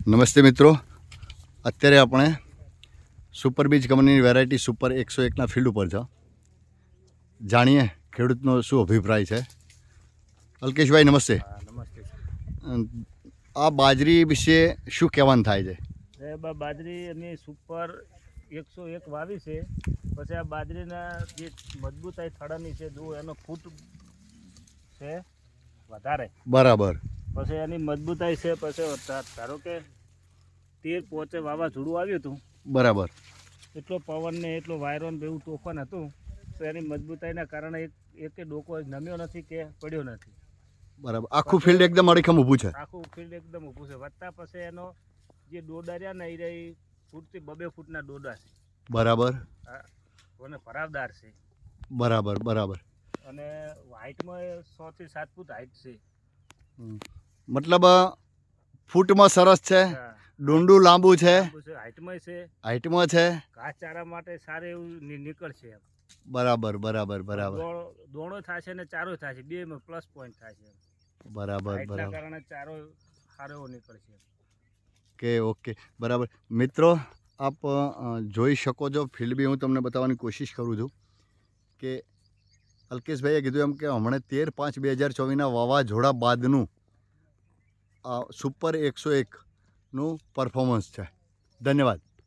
નમસ્તે મિત્રો, અત્યારે આપણે સુપર બીજ કંપનીની વેરાયટી સુપર 101ના ફિલ્ડ ઉપર છે. જાણીએ ખેડૂતનો શું અભિપ્રાય છે. અલ્કેશભાઈ નમસ્તે. નમસ્તે આ બાજરી વિશે શું કહેવાનું થાય છે? સાહેબ, આ બાજરી અમે સુપર 101 વાવી છે. પછી આ બાજરીના જે મજબૂતાઈ થડાની છે, જો એનો ફૂટ છે વધારે, બરાબર. પછી એની મજબૂતાઈ છે. પછી ધારો કે 13 પોચે વાવાઝોડું આવ્યું હતું, બરાબર. એટલો પવન ને એટલો વાયરો ને એવું તોફાન હતું, તો એની મજબૂતાઈના કારણે એક ડોકો નમ્યો નથી કે પડ્યો નથી. બરાબર. આખું ફિલ્ડ એકદમ અડીખમ ઊભું છે. આખું ફિલ્ડ એકદમ ઊભું છે. વધતા પછી એનો જે ડોડા રહ્યા ને એ ફૂટથી 2 ફૂટના ડોડા છે. બરાબર. અને ભરાવદાર છે. બરાબર બરાબર. અને હાઇટમાં 6 થી 7 ફૂટ હાઇટ છે. મતલબ ફૂટમાં સરસ છે, ડુંડું લાંબુ છે, હાઇટમાં છે, હાઇટમાં છે, ઘાસચારા માટે સારું એવું નીકળશે. બરાબર બરાબર બરાબર. દોણો થશે ને ચારો થશે, બે પ્લસ પોઈન્ટ થશે. બરાબર હાઇટના બરાબર. કારણે ચારો સારો એવો નીકળશે. ઓકે બરાબર. મિત્રો, આપ જોઈ શકો છો, ફિલ્ડ બી હું તમને બતાવવાની કોશિશ કરું છું કે અલ્કેશભાઈએ કીધું એમ કે હમણાં 13/5/2024ના વાવાઝોડા બાદનું આ સુપર 101નું પરફોર્મન્સ છે. ધન્યવાદ.